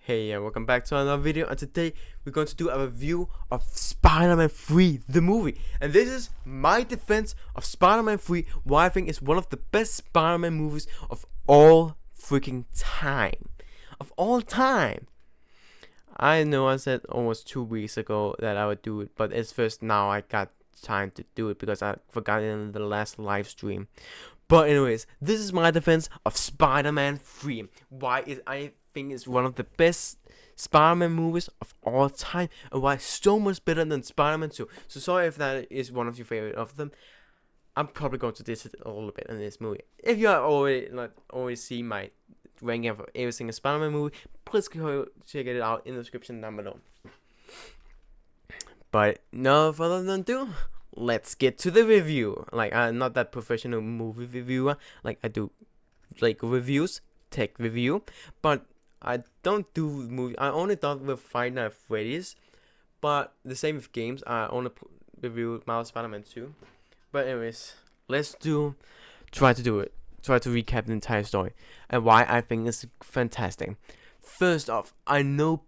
Hey, and welcome back to another video, and today we're going to do a review of Spider-Man 3, the movie. And this is my defense of Spider-Man 3, why I think it's one of the best Spider-Man movies of all freaking time. Of all time. I know I said almost 2 weeks ago that I would do it, but it's first now I got time to do it because I forgot it in the last live stream. But anyways, this is my defense of Spider-Man 3. Why is I think it's one of the best Spider-Man movies of all time, and why it's so much better than Spider-Man 2. So sorry if that is one of your favorite of them. I'm probably going to diss it a little bit in this movie. If you have already seen my ranking of every single Spider-Man movie, please go check it out in the description down below. But no further ado, let's get to the review. Like, I'm not that professional movie reviewer. Like, I do like reviews, tech review, but I don't do movie. I only done with Five Nights at Freddy's, but the same with games. I only review Marvel Spider-Man 2. But anyways, try to recap the entire story and why I think it's fantastic. First off, I know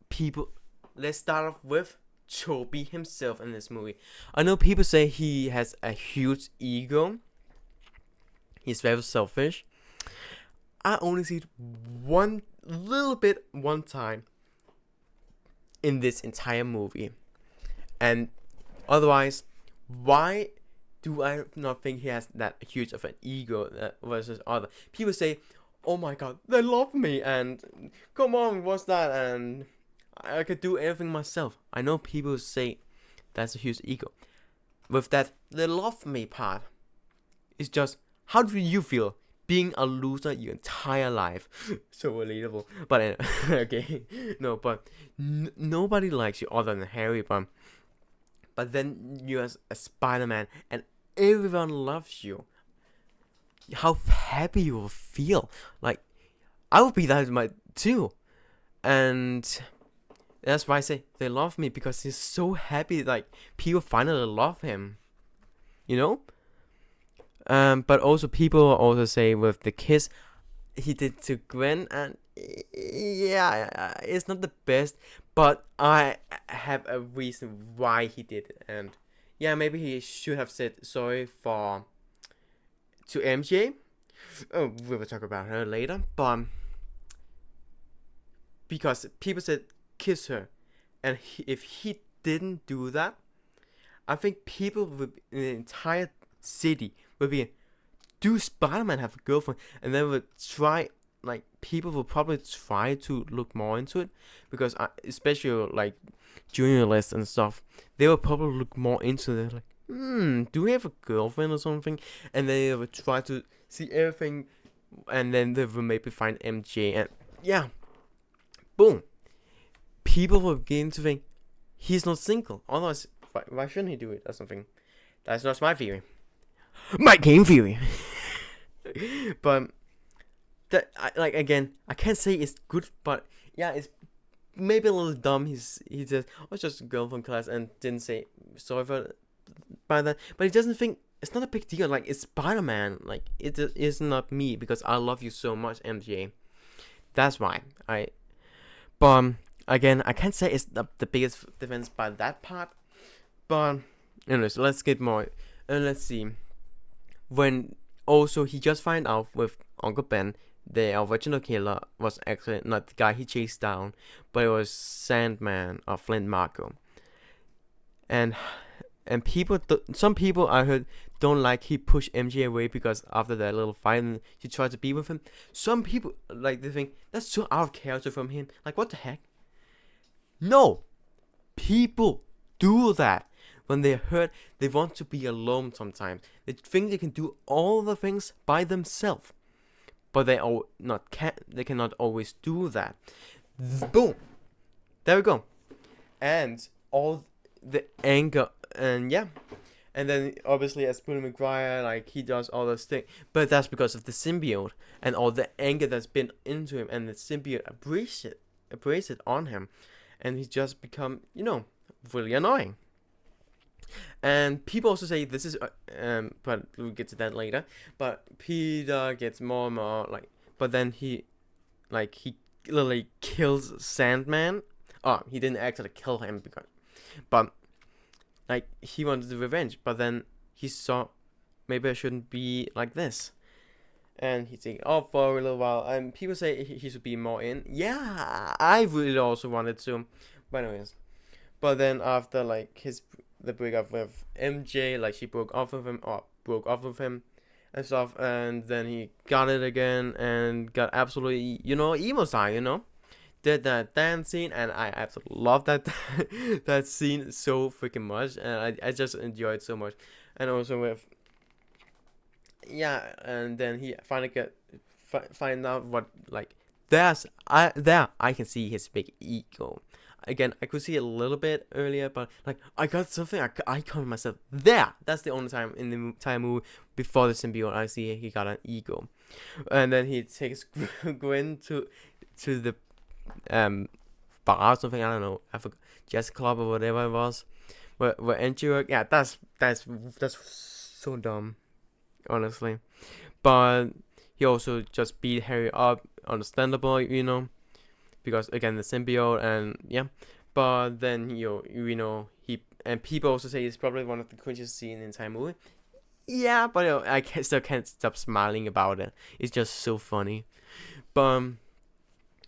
people. Let's start off with Tobey himself in this movie. I know people say he has a huge ego. He's very selfish. I only see it one time in this entire movie, and otherwise, why do I not think he has that huge of an ego versus other people? Say, oh my god, they love me, and come on, what's that, and I could do everything myself. I know people say that's a huge ego. With that, they love me part, it's just, how do you feel being a loser your entire life? So relatable. But anyway, okay, no, but nobody likes you other than Harry. But then you're a Spider-Man and everyone loves you. How happy you will feel. Like, I would be that too. And that's why I say they love me, because he's so happy. Like, people finally love him. You know? But also people also say with the kiss he did to Gwen, and yeah, it's not the best, but I have a reason why he did it, and yeah, maybe he should have said sorry to MJ. Oh, we will talk about her later, but because people said kiss her, and if he didn't do that, I think people in the entire city would be, do Spider-Man have a girlfriend? And then would try, like, people will probably try to look more into it, because especially like journalists and stuff, they will probably look more into it, like, do we have a girlfriend or something? And they will try to see everything, and then they will maybe find MJ, and yeah, boom, people will begin to think he's not single. Otherwise, why shouldn't he do it or something? That's not my theory. My game theory. But that, again, I can't say it's good, but yeah, it's maybe a little dumb. He just, was just a girl from class and didn't say sorry by that. But he doesn't think it's not a big deal. Like, it's Spider-Man. Like, it is not me, because I love you so much, MJ. That's why But again, I can't say it's the biggest defense by that part. But anyways, let's get more. Let's see. When also he just find out with Uncle Ben, the original killer was actually not the guy he chased down, but it was Sandman or Flint Marko. And people, some people I heard don't like he pushed MJ away because after that little fight and he tried to be with him. Some people, like, they think that's so out of character from him. Like, what the heck? No, people do that. When they're hurt, they want to be alone sometimes. They think they can do all the things by themselves, but they cannot always do that. Boom, there we go. And all the anger, and yeah, and then obviously as Bully Maguire, like, he does all those things, but that's because of the symbiote and all the anger that's been into him, and the symbiote abrades it on him, and he's just become, really annoying. And people also say this is, but we'll get to that later. But Peter gets more and more, like, but then he literally kills Sandman. Oh, he didn't actually kill him but like he wanted the revenge. But then he saw maybe I shouldn't be like this, and he think for a little while. And people say he should be more in. Yeah, I really also wanted to, but anyways. But then after like the breakup with MJ, like she broke off with him and stuff, and then he got it again and got absolutely emo style, did that dance scene, and I absolutely love that that scene so freaking much, and I just enjoy it so much. And also with and then he finally find out what like I can see his big ego. Again, I could see it a little bit earlier, but like I got something I caught myself there. That's the only time in the entire movie before the symbiote I see he got an ego, and then he takes Gwen to the bar or something. I don't know, I forgot, jazz club or whatever it was, where Andrew worked. Yeah, that's so dumb, honestly. But he also just beat Harry up, understandable, because again the symbiote, and yeah. But then he, and people also say it's probably one of the cringiest scenes in the entire movie. Yeah, but still can't stop smiling about it. It's just so funny. But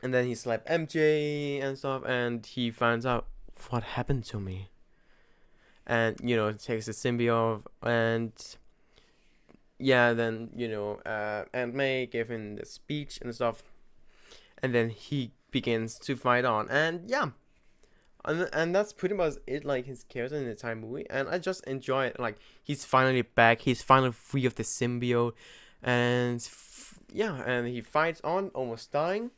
and then he slapped MJ and stuff, and he finds out what happened to me. And takes the symbiote, and yeah, then Aunt May gave him the speech and stuff, and then he begins to fight on, and yeah, and that's pretty much it. Like his character in the entire movie, and I just enjoy it. Like he's finally back. He's finally free of the symbiote, and and he fights on, almost dying,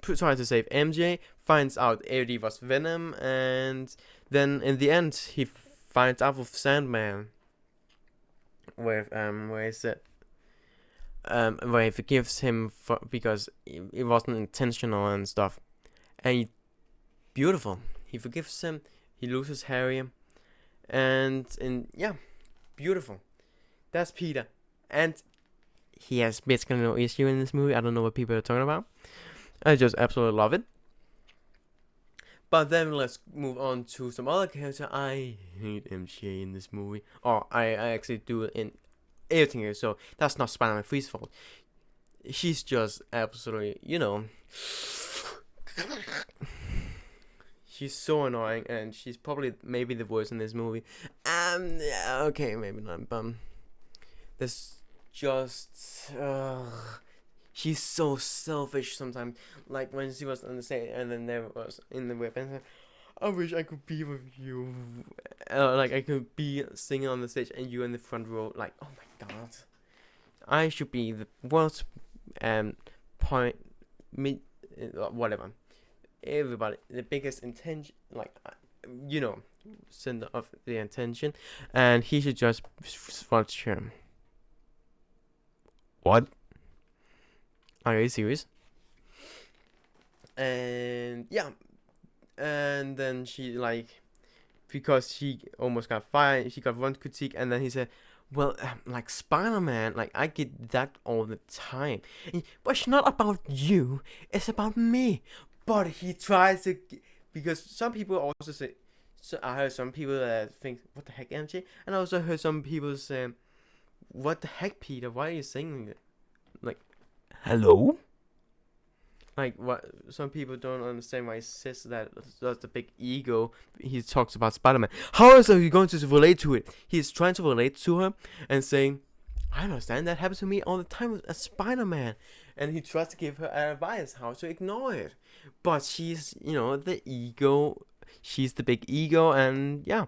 trying to save MJ. Finds out Eddie was Venom, and then in the end he finds out with Sandman. With where is it? Where he forgives him because it wasn't intentional and stuff, and beautiful. He forgives him. He loses Harry, and yeah, beautiful. That's Peter, and he has basically no issue in this movie. I don't know what people are talking about. I just absolutely love it. But then let's move on to some other character. I hate MJ in this movie. Or I actually do it in everything here, so that's not Spider-Man 3's fault. She's just absolutely, she's so annoying, and she's probably maybe the worst in this movie. Okay, maybe not, but there's just she's so selfish sometimes. Like when she was on the stage, and then there was in the weapon. I wish I could be with you. Like I could be singing on the stage and you in the front row. Like, oh my god, I should be the worst point whatever. Everybody, the biggest intention, like center of the intention, and he should just watch him. What? Are you serious? And yeah, and then she because she almost got fired, she got one critique, and then he said, well, like Spider-Man, like I get that all the time, but it's not about you, it's about me. But he tries to, because some people also say, so I heard some people that think, what the heck, MJ? And I also heard some people say, what the heck, Peter, why are you singing it? Like, hello? Like, what? Some people don't understand why he says that. That's the big ego. He talks about Spider-Man. How else are you going to relate to it? He's trying to relate to her and saying, I understand, that happens to me all the time with a Spider-Man. And he tries to give her advice how to ignore it. But she's, the ego. She's the big ego, and yeah,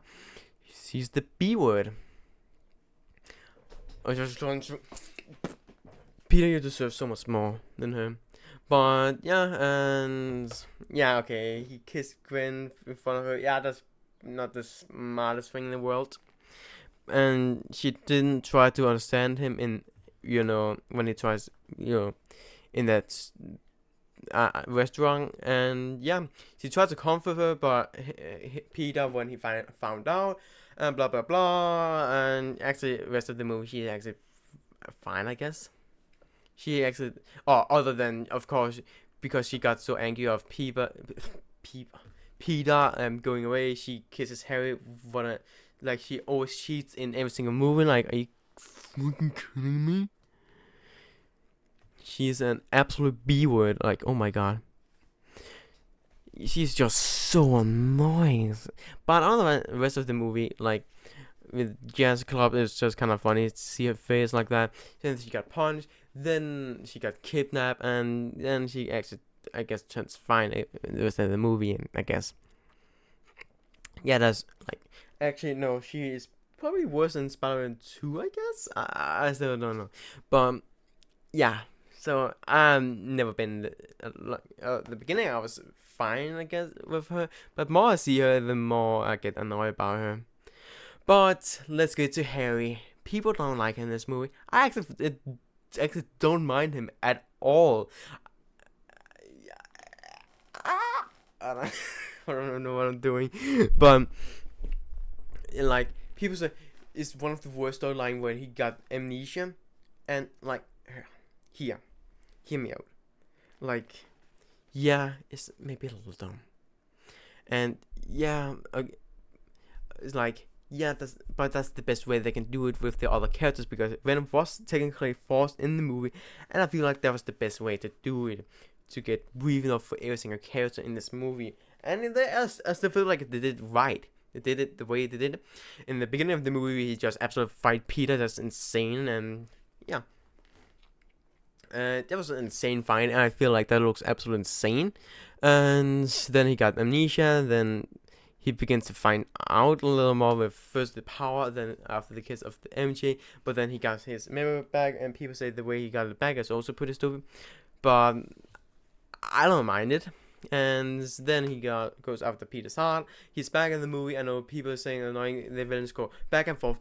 she's the B word. I just trying to. Peter, you deserve so much more than her. But yeah, and yeah, okay, he kissed Gwen in front of her. Yeah, that's not the smartest thing in the world. And she didn't try to understand him in, when he tries, in that restaurant. And yeah, she tried to comfort her, but Peter, when he found out, and blah blah blah. And actually, the rest of the movie, she's actually fine, I guess. She actually, other than, of course, because she got so angry of Peter going away. She kisses Harry. Like she always cheats in every single movie. Like, are you fucking kidding me? She's an absolute B word. Like, oh my god. She's just so annoying. But on the rest of the movie, like with Jazz Club, it's just kind of funny to see her face like that. Then she got punched. Then she got kidnapped, and then she actually, I guess, turns fine. It was in the movie, I guess. Yeah, that's like, actually no, she is probably worse than Spider-Man 2, I guess. I still don't know, but yeah. So I've never been the beginning. I was fine, I guess, with her, but more I see her, the more I get annoyed about her. But let's get to Harry. People don't like him in this movie. I actually don't mind him at all. I don't, I don't know what I'm doing, but like people say it's one of the worst storyline when he got amnesia, and like hear me out. Like, yeah, it's maybe a little dumb, and yeah, it's like, yeah, that's the best way they can do it with the other characters, because Venom was technically forced in the movie, and I feel like that was the best way to do it, to get breathing up for every single character in this movie. And I still feel like they did it right. They did it the way they did it. In the beginning of the movie, he just absolutely fight Peter. That's insane, and yeah. That was an insane fight, and I feel like that looks absolutely insane. And then he got amnesia, then he begins to find out a little more with first the power, then after the kiss of the MJ, but then he got his memory back, and people say the way he got it back is also pretty stupid. But I don't mind it. And then he goes after Peter's heart. He's back in the movie. I know people are saying annoying. The villains go back and forth,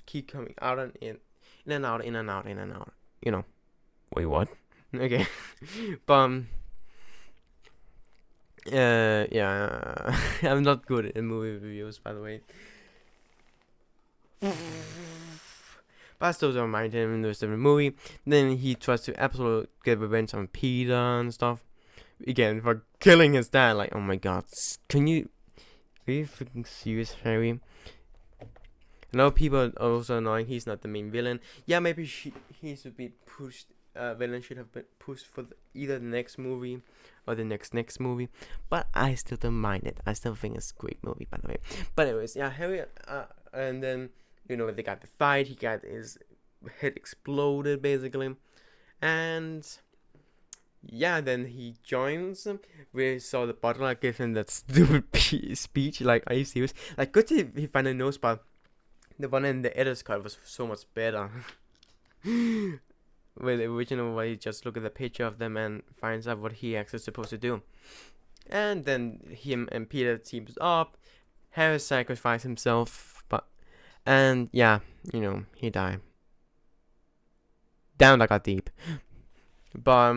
keep coming out and in and out, in and out, in and out. You know. Wait, what? Okay. But yeah, I'm not good in movie reviews, by the way. But I still don't mind him in the rest of the movie. Then he tries to absolutely get revenge on Peter and stuff. Again, for killing his dad. Like, oh my god. Are you freaking serious, Harry? I know people are also annoying. He's not the main villain. Yeah, maybe he should be pushed. Villain should have been pushed for either the next movie or the next movie. But I still don't mind it. I still think it's a great movie, by the way. But anyways, yeah, Harry. And then, you know, they got the fight. He got his head exploded, basically. And yeah, then he joins them. We saw the butler give him that stupid speech. Like, are you serious? Like, good to he finally knows, but the one in the editor's cut was so much better. With the original, where you just look at the picture of them and finds out what he actually supposed to do. And then him and Peter teams up. Harry sacrificed himself, and yeah, you know, he died. Damn, that got deep. But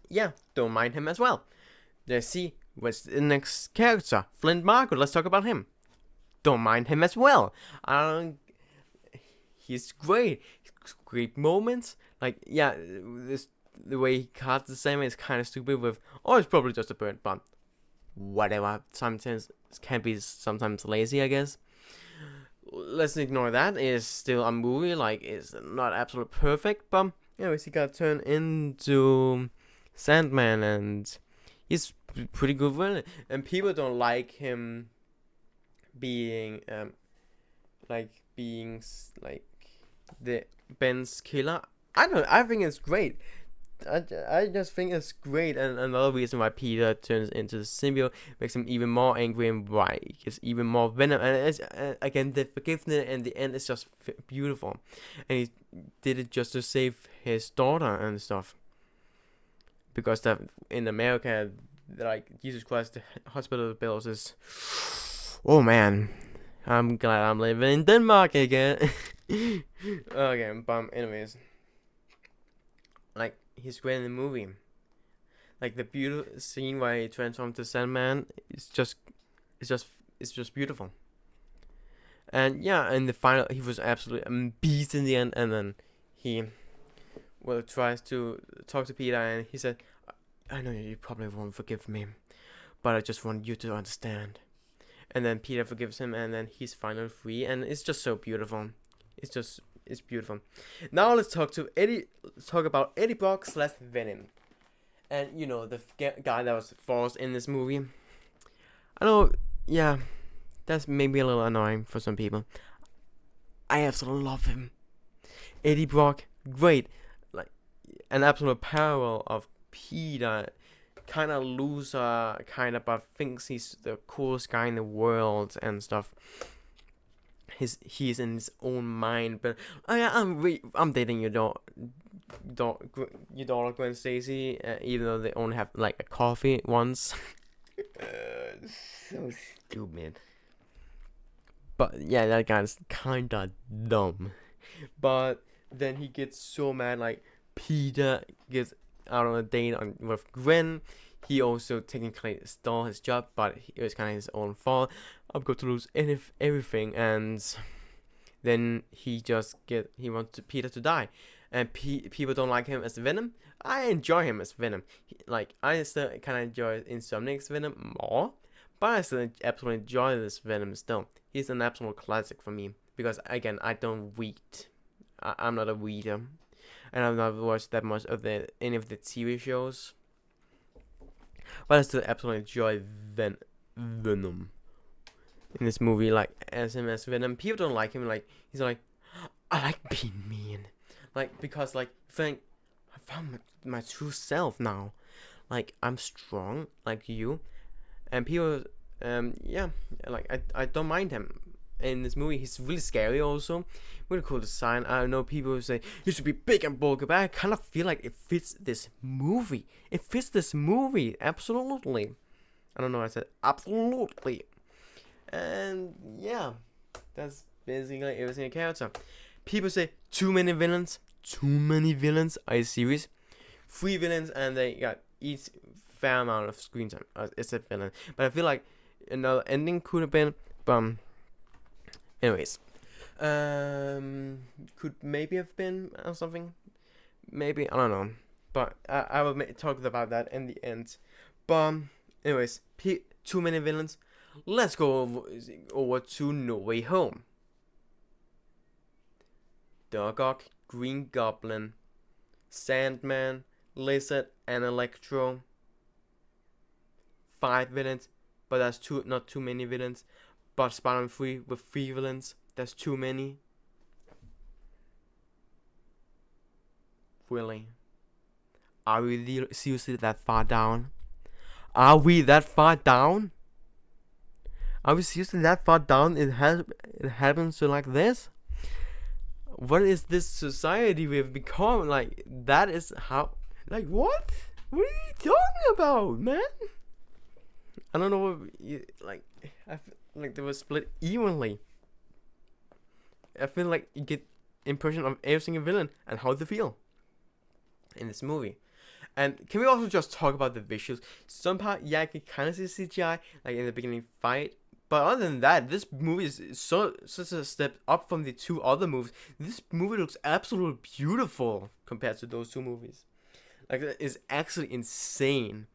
yeah, don't mind him as well. Let's see what's the next character. Flint Marko. Let's talk about him. Don't mind him as well. He's great. Great moments. Like, yeah, the way he cuts the same is kind of stupid with, oh, it's probably just a bird, but whatever. Sometimes it can be sometimes lazy, I guess. Let's ignore that. It's still a movie. Like, it's not absolutely perfect, but anyways, he got turned into Sandman, and he's pretty good with it. And people don't like him being the Ben's killer. I think it's great. I just think it's great, and another reason why Peter turns into the symbiote makes him even more angry, and why he gets even more venom. And it's, again, the forgiveness and the end is just beautiful, and he did it just to save his daughter and stuff. Because that in America, like, Jesus Christ, the hospital bills is, oh man, I'm glad I'm living in Denmark again. Okay, but anyways, like, he's great in the movie. Like, the beautiful scene where he transformed to Sandman is just beautiful. And yeah, in the final, he was absolutely a beast in the end. And then he tries to talk to Peter, and he said, I know you probably won't forgive me, but I just want you to understand. And then Peter forgives him, and then he's finally free, and it's just so beautiful. It's beautiful. Now let's talk to Eddie. Let's talk about Eddie Brock / Venom, and you know the guy that was forced in this movie. I know, yeah, that's maybe a little annoying for some people. I absolutely love him. Eddie Brock, great, like an absolute parallel of Peter, kind of loser, kind of, but thinks he's the coolest guy in the world and stuff. He's in his own mind, but I'm dating your daughter Gwen Stacy, even though they only have like a coffee once. So stupid. But yeah, that guy's kinda dumb. But then he gets so mad, like Peter gets out on a date with Gwen. He also technically stole his job, but it was kind of his own fault. I'm going to lose everything, and then he wants Peter to die, and people don't like him as Venom. I enjoy him as Venom. I still kind of enjoy Insomniac's Venom more, but I still absolutely enjoy this Venom still. He's an absolute classic for me because again, I don't read. I'm not a reader, and I've not watched that much of any of the TV shows. But I still absolutely enjoy Venom in this movie, like as him as Venom. People don't like him, like he's like, I like being mean, like because like think I found my true self now, like I'm strong like you, and people yeah, like I don't mind him in this movie. He's really scary also, really cool design. I know people who say he should be big and bulky, but I kind of feel like it fits this movie. It fits this movie absolutely. I don't know. I said absolutely, and yeah, that's basically every single character. People say too many villains. Too many villains. Are you serious? 3 villains, and they got each fair amount of screen time. It's a villain, but I feel like another ending could have been, anyways, could maybe have been or something. Maybe, I don't know, but I will talk about that in the end. But anyways, too many villains. Let's go over to No Way Home. Doc Ock, Green Goblin, Sandman, Lizard, and Electro. 5 villains, but that's not too many villains. But Spider-Man 3 with 3 villains, that's too many. Really? Are we seriously that far down? Are we that far down? Are we seriously that far down? It happens to like this? What is this society we've become? Like, that is how... Like, what? What are you talking about, man? I don't know what... I feel like they were split evenly. I feel like you get impression of every single villain and how they feel in this movie. And can we also just talk about the visuals? Some part, yeah, I can kind of see CGI, like in the beginning fight. But other than that, this movie is such a step up from the 2 other movies. This movie looks absolutely beautiful compared to those 2 movies. Like, it's actually insane.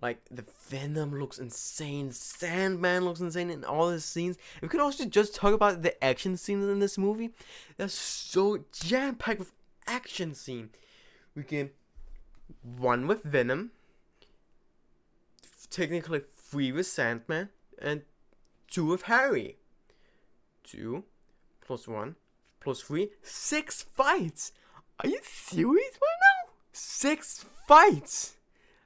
Like, the Venom looks insane. Sandman looks insane in all the scenes. We could also just talk about the action scenes in this movie. They're so jam-packed with action scene. We get 1 with Venom. Technically 3 with Sandman. And 2 with Harry. 2 plus 1 plus 3. 6 fights. Are you serious right now? 6 fights.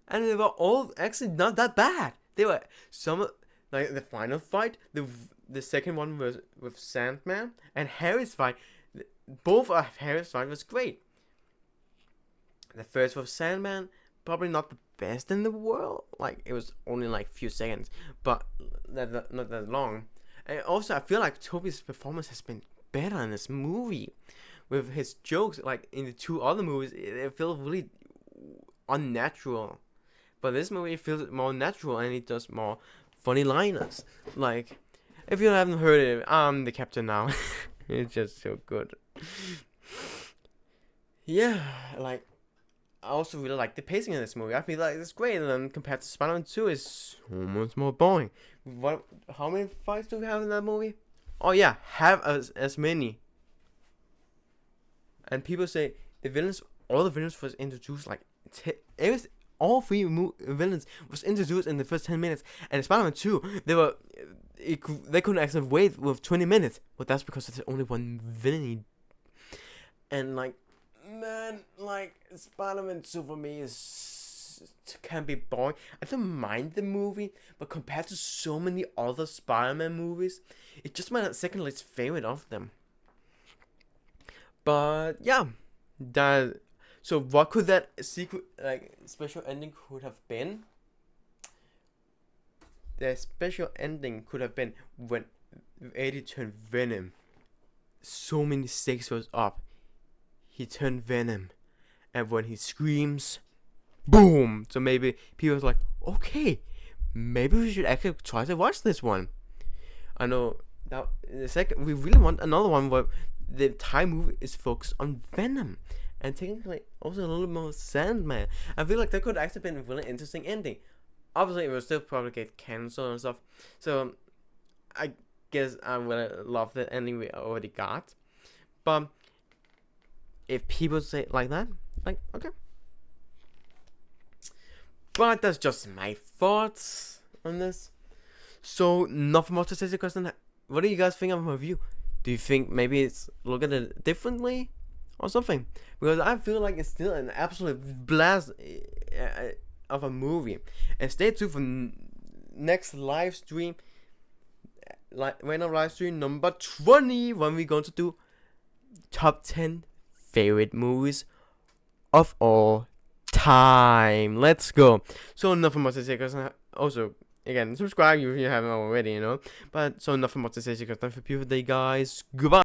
And they were all actually not that bad. They were some, like the final fight, the second one was with Sandman, and Harry's fight. Both of Harry's fight was great. The first with Sandman, probably not the best in the world. Like, it was only like a few seconds, but not that long. And also, I feel like Tobey's performance has been better in this movie. With his jokes, like in the 2 other movies, it feels really unnatural. But this movie feels more natural, and it does more funny liners. Like, if you haven't heard it, I'm the captain now. It's just so good. Yeah, like, I also really like the pacing in this movie. I feel like it's great, and then compared to Spider-Man 2, it's so much more boring. How many fights do we have in that movie? Oh yeah, have as many. And people say all the villains was introduced like all three villains was introduced in the first 10 minutes. And in Spider-Man 2, they couldn't actually wait with 20 minutes. But that's because there's only one villain. And like, man, like Spider-Man 2 for me can be boring. I don't mind the movie, but compared to so many other Spider-Man movies, it's just my second least favorite of them. But yeah, so what could that secret special ending could have been? The special ending could have been when Eddie turned Venom. So many stakes was up. He turned Venom, and when he screams, boom! So maybe people was like, okay, maybe we should actually try to watch this one. I know now in a second we really want another one where the entire movie is focused on Venom, and technically also a little more Sandman. I feel like that could actually been a really interesting ending. Obviously, it will still probably get cancelled and stuff. So I guess I will love the ending we already got. But if people say it like that, like, okay. But that's just my thoughts on this. So nothing more to say to the question. What do you guys think of my review? Do you think maybe it's look at it differently or something? Because I feel like it's still an absolute blast of a movie. And stay tuned for next live stream, random live stream number 20, when we're going to do top 10 favorite movies of all time. Let's go. So nothing more to say, because also again, subscribe if you haven't already, But so nothing more to say, because time for beautiful day, guys. Goodbye.